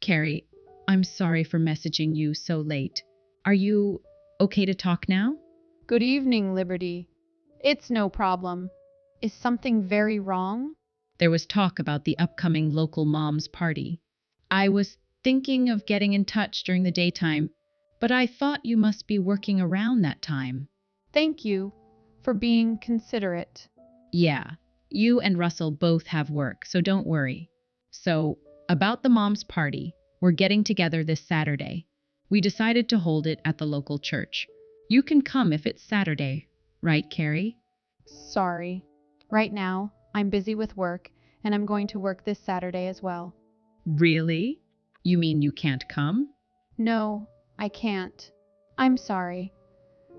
Carrie, I'm sorry for messaging you so late. Are you okay to talk now? Good evening, Liberty. It's no problem. Is something very wrong? There was talk about the upcoming local mom's party. I was thinking of getting in touch during the daytime, but I thought you must be working around that time. Thank you for being considerate. Yeah, you and Russell both have work, so don't worry. So, about the mom's party, we're getting together this Saturday. We decided to hold it at the local church. You can come if it's Saturday, right, Carrie? Sorry. Right now, I'm busy with work, and I'm going to work this Saturday as well. Really? You mean you can't come? No, I can't. I'm sorry.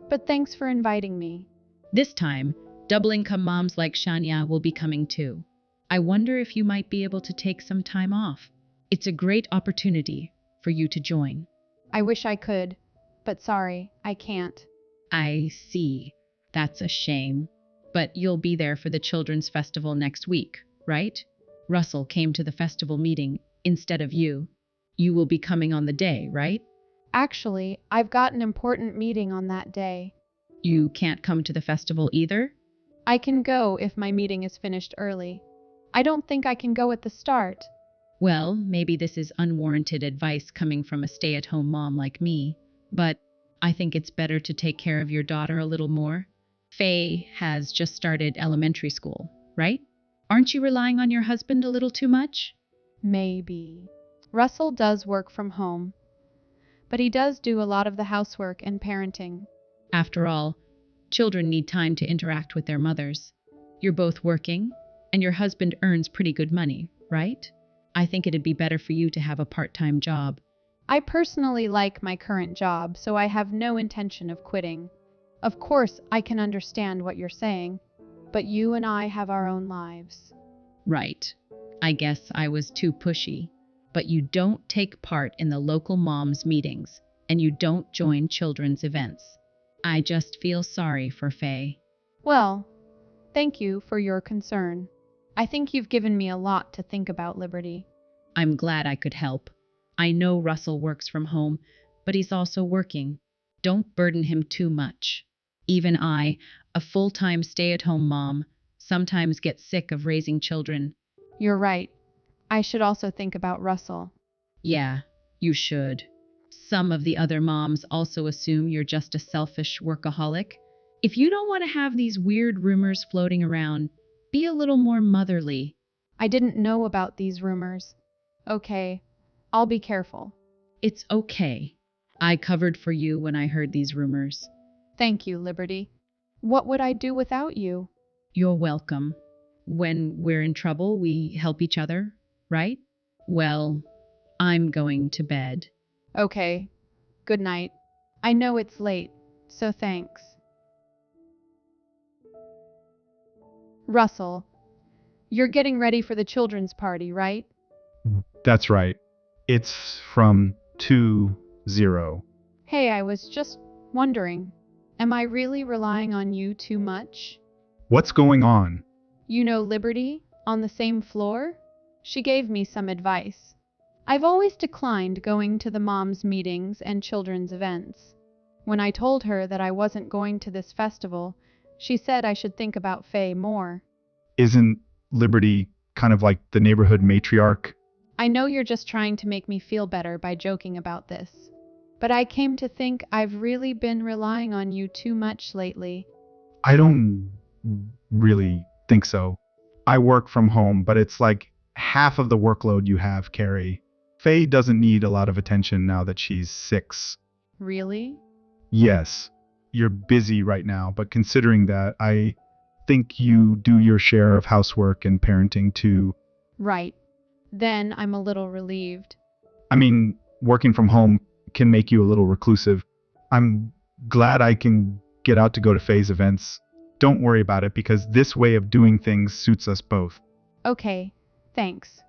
But thanks for inviting me. This time, double-income moms like Shania will be coming too. I wonder if you might be able to take some time off. It's a great opportunity for you to join. I wish I could, but sorry, I can't. I see. That's a shame. But you'll be there for the Children's Festival next week, right? Russell came to the festival meeting instead of you. You will be coming on the day, right? Actually, I've got an important meeting on that day. You can't come to the festival either? I can go if my meeting is finished early. I don't think I can go at the start. Well, maybe this is unwarranted advice coming from a stay-at-home mom like me, but I think it's better to take care of your daughter a little more. Faye has just started elementary school, right? Aren't you relying on your husband a little too much? Maybe. Russell does work from home, but he does do a lot of the housework and parenting. After all, children need time to interact with their mothers. You're both working, and your husband earns pretty good money, right? I think it'd be better for you to have a part-time job. I personally like my current job, so I have no intention of quitting. Of course, I can understand what you're saying, but you and I have our own lives. Right. I guess I was too pushy. But you don't take part in the local moms' meetings, and you don't join children's events. I just feel sorry for Faye. Well, thank you for your concern. I think you've given me a lot to think about, Liberty. I'm glad I could help. I know Russell works from home, but he's also working. Don't burden him too much. Even I, a full-time stay-at-home mom, sometimes get sick of raising children. You're right. I should also think about Russell. Yeah, you should. Some of the other moms also assume you're just a selfish workaholic. If you don't want to have these weird rumors floating around, be a little more motherly. I didn't know about these rumors. Okay, I'll be careful. It's okay. I covered for you when I heard these rumors. Thank you, Liberty. What would I do without you? You're welcome. When we're in trouble, we help each other, right? Well, I'm going to bed. Okay, good night. I know it's late, so thanks. Russell, you're getting ready for the children's party, right? That's right. It's from 2-0. Hey, I was just wondering, am I really relying on you too much? What's going on? You know Liberty, on the same floor? She gave me some advice. I've always declined going to the moms' meetings and children's events. When I told her that I wasn't going to this festival, she said I should think about Faye more. Isn't Liberty kind of like the neighborhood matriarch? I know you're just trying to make me feel better by joking about this, but I came to think I've really been relying on you too much lately. I don't really think so. I work from home, but it's like half of the workload you have, Carrie. Faye doesn't need a lot of attention now that she's 6. Really? Yes, you're busy right now, but considering that, I think you do your share of housework and parenting too. Right. Then I'm a little relieved. I mean, working from home can make you a little reclusive. I'm glad I can get out to go to Faye's events. Don't worry about it because this way of doing things suits us both. Okay, thanks.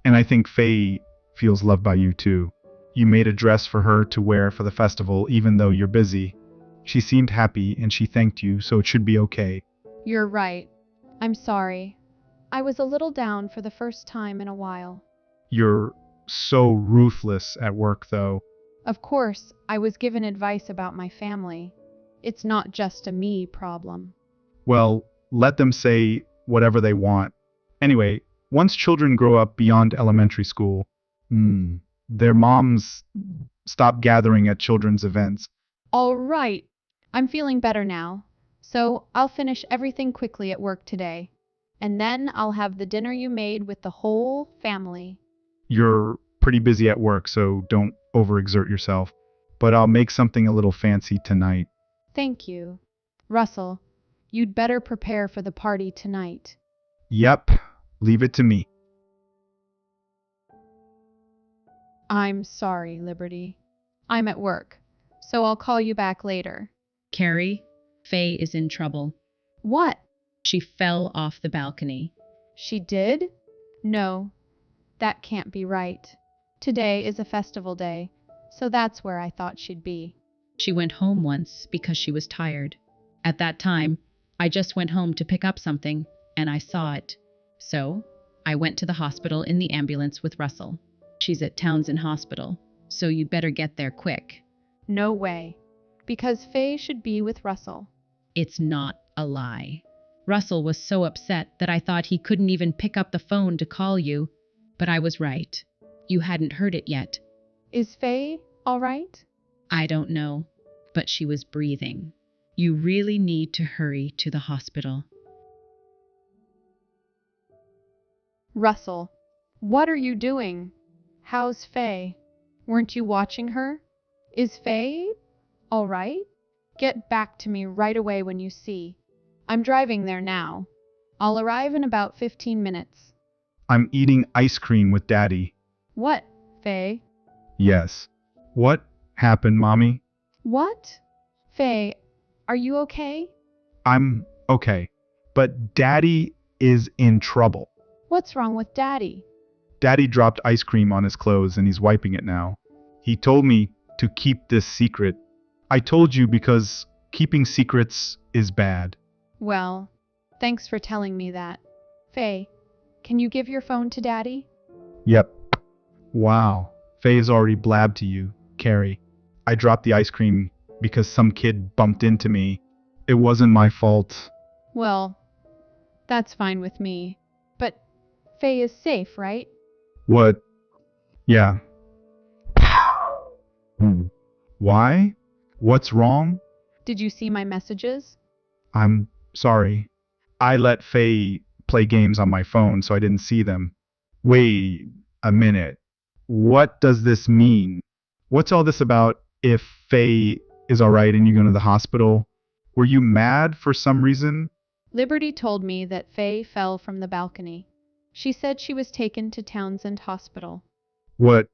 And I think Faye feels loved by you too. You made a dress for her to wear for the festival even though you're busy. She seemed happy and she thanked you, so it should be okay. You're right. I'm sorry. I was a little down for the first time in a while. You're so ruthless at work, though. Of course, I was given advice about my family. It's not just a me problem. Well, let them say whatever they want. Anyway, once children grow up beyond elementary school, their moms stop gathering at children's events. All right, I'm feeling better now, so I'll finish everything quickly at work today. And then I'll have the dinner you made with the whole family. You're pretty busy at work, so don't overexert yourself. But I'll make something a little fancy tonight. Thank you. Russell, you'd better prepare for the party tonight. Yep, leave it to me. I'm sorry, Liberty. I'm at work, so I'll call you back later. Carrie, Faye is in trouble. What? She fell off the balcony. She did? No, that can't be right. Today is a festival day, so that's where I thought she'd be. She went home once because she was tired. At that time, I just went home to pick up something, and I saw it. So, I went to the hospital in the ambulance with Russell. She's at Townsend Hospital, so you'd better get there quick. No way, because Faye should be with Russell. It's not a lie. Russell was so upset that I thought he couldn't even pick up the phone to call you, but I was right. You hadn't heard it yet. Is Faye all right? I don't know, but she was breathing. You really need to hurry to the hospital. Russell, what are you doing? How's Faye? Weren't you watching her? Is Faye all right? Get back to me right away when you see. I'm driving there now. I'll arrive in about 15 minutes. I'm eating ice cream with Daddy. What, Faye? Yes. What happened, Mommy? What? Faye, are you okay? I'm okay. But Daddy is in trouble. What's wrong with Daddy? Daddy dropped ice cream on his clothes and he's wiping it now. He told me to keep this secret. I told you because keeping secrets is bad. Well, thanks for telling me that. Faye, can you give your phone to Daddy? Yep. Wow. Faye's already blabbed to you, Carrie. I dropped the ice cream because some kid bumped into me. It wasn't my fault. Well, that's fine with me. But Faye is safe, right? What? Yeah. Why? What's wrong? Did you see my messages? I'm sorry. I let Faye play games on my phone, so I didn't see them. Wait a minute. What does this mean? What's all this about if Faye is alright and you go to the hospital? Were you mad for some reason? Liberty told me that Faye fell from the balcony. She said she was taken to Townsend Hospital. What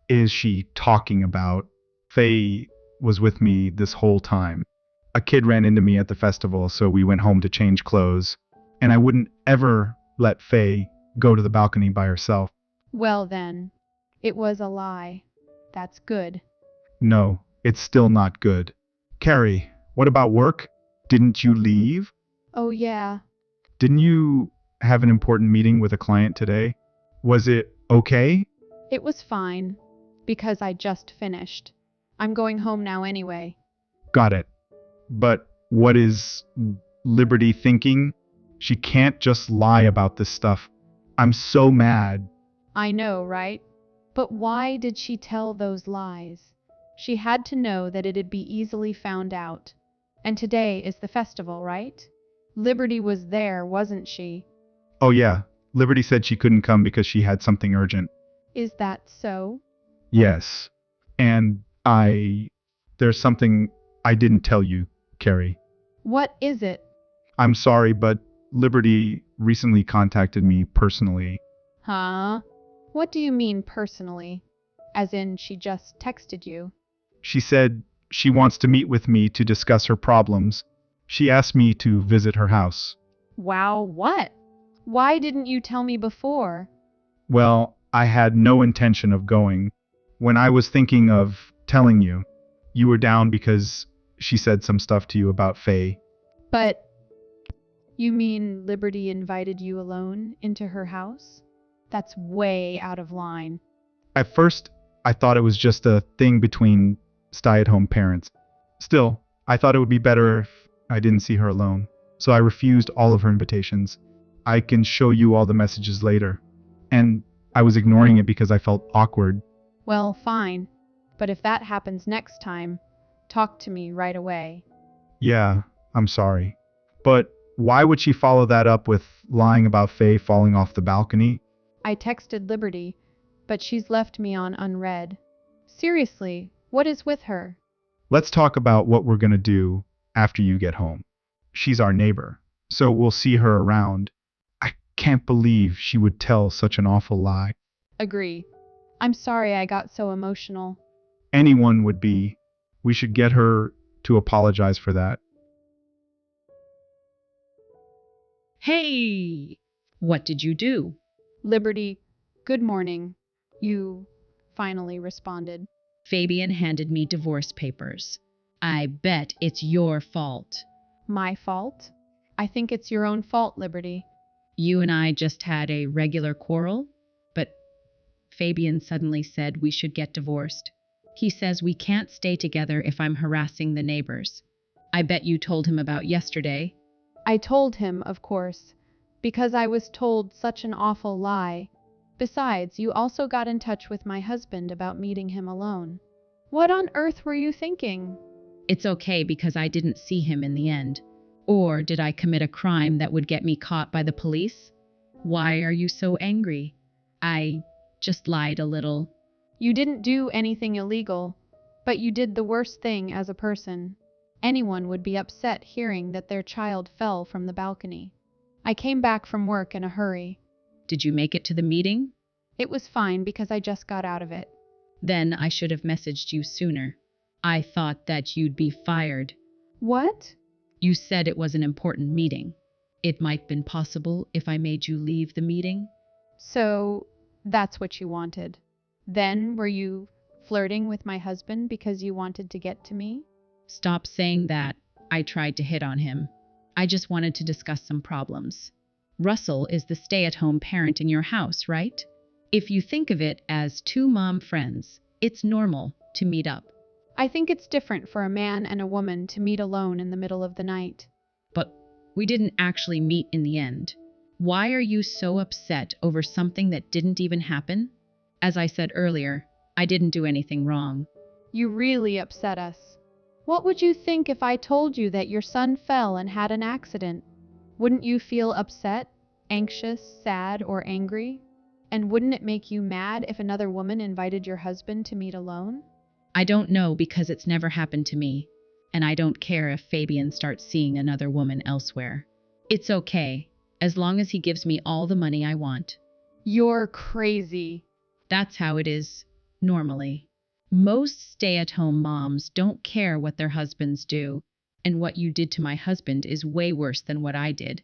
is she talking about? Faye was with me this whole time. A kid ran into me at the festival, so we went home to change clothes. And I wouldn't ever let Faye go to the balcony by herself. Well then, it was a lie. That's good. No, it's still not good. Carrie, what about work? Didn't you leave? Oh yeah. Didn't you have an important meeting with a client today? Was it okay? It was fine, because I just finished. I'm going home now anyway. Got it. But what is Liberty thinking? She can't just lie about this stuff. I'm so mad. I know, right? But why did she tell those lies? She had to know that it'd be easily found out. And today is the festival, right? Liberty was there, wasn't she? Oh yeah, Liberty said she couldn't come because she had something urgent. Is that so? Yes. And there's something I didn't tell you, Carrie. What is it? I'm sorry, but Liberty recently contacted me personally. Huh? What do you mean personally? As in she just texted you? She said she wants to meet with me to discuss her problems. She asked me to visit her house. Wow, what? Why didn't you tell me before? Well, I had no intention of going. When I was thinking of telling you, you were down because she said some stuff to you about Faye. But you mean Liberty invited you alone into her house? That's way out of line. At first, I thought it was just a thing between stay-at-home parents. Still, I thought it would be better if I didn't see her alone. So I refused all of her invitations. I can show you all the messages later. And I was ignoring it because I felt awkward. Well, fine. But if that happens next time, talk to me right away. Yeah, I'm sorry. But why would she follow that up with lying about Faye falling off the balcony? I texted Liberty, but she's left me on unread. Seriously, what is with her? Let's talk about what we're gonna do after you get home. She's our neighbor, so we'll see her around. I can't believe she would tell such an awful lie. Agree. I'm sorry I got so emotional. Anyone would be. We should get her to apologize for that. Hey! What did you do? Liberty, good morning. You finally responded. Fabian handed me divorce papers. I bet it's your fault. My fault? I think it's your own fault, Liberty. You and I just had a regular quarrel, but Fabian suddenly said we should get divorced. He says we can't stay together if I'm harassing the neighbors. I bet you told him about yesterday. I told him, of course, because I was told such an awful lie. Besides, you also got in touch with my husband about meeting him alone. What on earth were you thinking? It's okay because I didn't see him in the end. Or did I commit a crime that would get me caught by the police? Why are you so angry? I just lied a little. You didn't do anything illegal, but you did the worst thing as a person. Anyone would be upset hearing that their child fell from the balcony. I came back from work in a hurry. Did you make it to the meeting? It was fine because I just got out of it. Then I should have messaged you sooner. I thought that you'd be fired. What? You said it was an important meeting. It might have been possible if I made you leave the meeting. So, that's what you wanted. Then, were you flirting with my husband because you wanted to get to me? Stop saying that. I tried to hit on him. I just wanted to discuss some problems. Russell is the stay-at-home parent in your house, right? If you think of it as two mom friends, it's normal to meet up. I think it's different for a man and a woman to meet alone in the middle of the night. But we didn't actually meet in the end. Why are you so upset over something that didn't even happen? As I said earlier, I didn't do anything wrong. You really upset us. What would you think if I told you that your son fell and had an accident? Wouldn't you feel upset, anxious, sad, or angry? And wouldn't it make you mad if another woman invited your husband to meet alone? I don't know because it's never happened to me, and I don't care if Fabian starts seeing another woman elsewhere. It's okay, as long as he gives me all the money I want. You're crazy. That's how it is, normally. Most stay-at-home moms don't care what their husbands do, and what you did to my husband is way worse than what I did.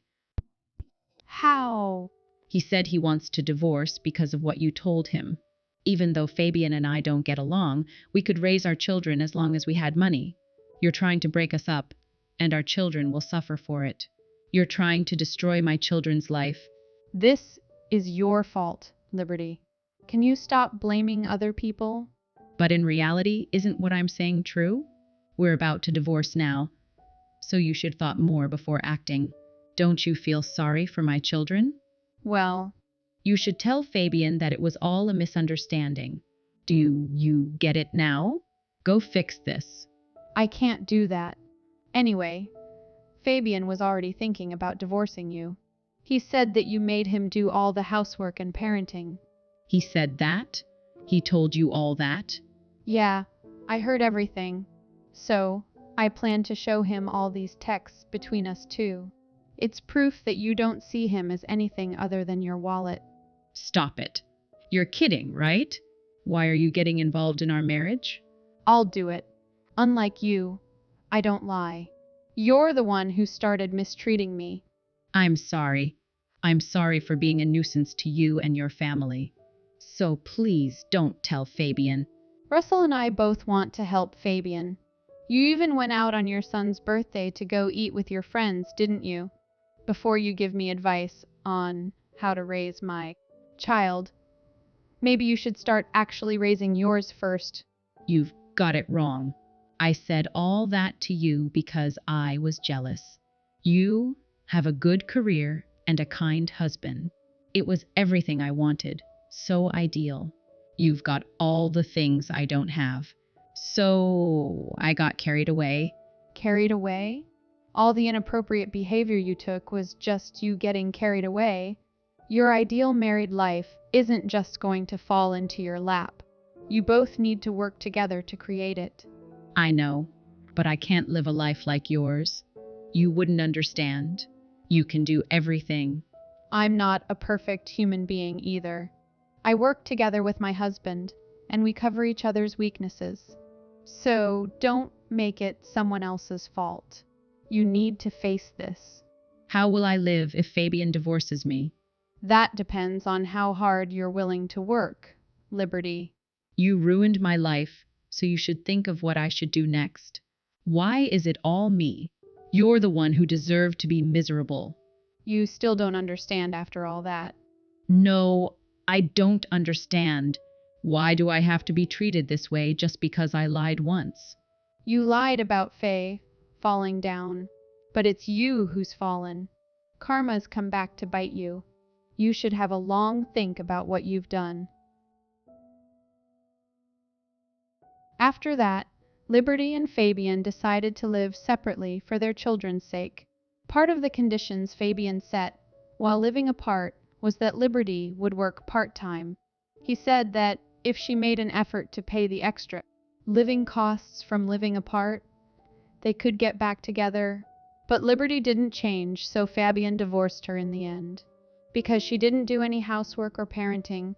How? He said he wants to divorce because of what you told him. Even though Fabian and I don't get along, we could raise our children as long as we had money. You're trying to break us up, and our children will suffer for it. You're trying to destroy my children's life. This is your fault, Liberty. Can you stop blaming other people? But in reality, isn't what I'm saying true? We're about to divorce now, so you should thought more before acting. Don't you feel sorry for my children? Well, You should tell Fabian that it was all a misunderstanding. Do you get it now? Go fix this. I can't do that. Anyway, Fabian was already thinking about divorcing you. He said that you made him do all the housework and parenting. He said that? He told you all that? Yeah, I heard everything. So, I plan to show him all these texts between us two. It's proof that you don't see him as anything other than your wallet. Stop it. You're kidding, right? Why are you getting involved in our marriage? I'll do it. Unlike you, I don't lie. You're the one who started mistreating me. I'm sorry. I'm sorry for being a nuisance to you and your family. So please don't tell Fabian. Russell and I both want to help Fabian. You even went out on your son's birthday to go eat with your friends, didn't you? Before you give me advice on how to raise my Child, maybe you should start actually raising yours first. You've got it wrong. I said all that to you because I was jealous. You have a good career and a kind husband. It was everything I wanted. So ideal. You've got all the things I don't have. So I got carried away. Carried away? All the inappropriate behavior you took was just you getting carried away. Your ideal married life isn't just going to fall into your lap. You both need to work together to create it. I know, but I can't live a life like yours. You wouldn't understand. You can do everything. I'm not a perfect human being either. I work together with my husband, and we cover each other's weaknesses. So don't make it someone else's fault. You need to face this. How will I live if Fabian divorces me? That depends on how hard you're willing to work, Liberty. You ruined my life, so you should think of what I should do next. Why is it all me? You're the one who deserved to be miserable. You still don't understand after all that. No, I don't understand. Why do I have to be treated this way just because I lied once? You lied about Faye falling down, but it's you who's fallen. Karma's come back to bite you. You should have a long think about what you've done. After that, Liberty and Fabian decided to live separately for their children's sake. Part of the conditions Fabian set while living apart was that Liberty would work part-time. He said that if she made an effort to pay the extra living costs from living apart, they could get back together. But Liberty didn't change, so Fabian divorced her in the end. Because she didn't do any housework or parenting,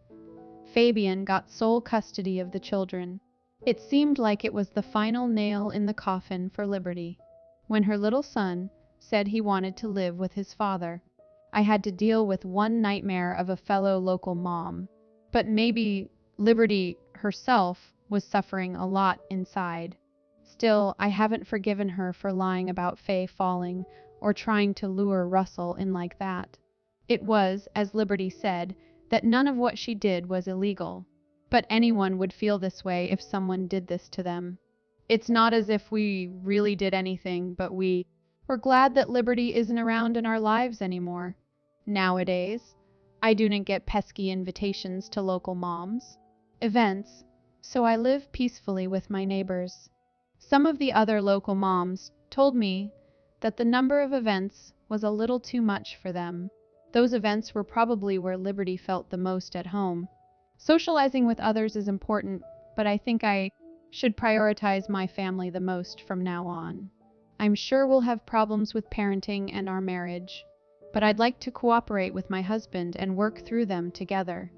Fabian got sole custody of the children. It seemed like it was the final nail in the coffin for Liberty. When her little son said he wanted to live with his father, I had to deal with one nightmare of a fellow local mom. But maybe Liberty herself was suffering a lot inside. Still, I haven't forgiven her for lying about Faye falling or trying to lure Russell in like that. It was, as Liberty said, that none of what she did was illegal. But anyone would feel this way if someone did this to them. It's not as if we really did anything, but we're glad that Liberty isn't around in our lives anymore. Nowadays, I don't get pesky invitations to local moms events, so I live peacefully with my neighbors. Some of the other local moms told me that the number of events was a little too much for them. Those events were probably where Liberty felt the most at home. Socializing with others is important, but I think I should prioritize my family the most from now on. I'm sure we'll have problems with parenting and our marriage, but I'd like to cooperate with my husband and work through them together.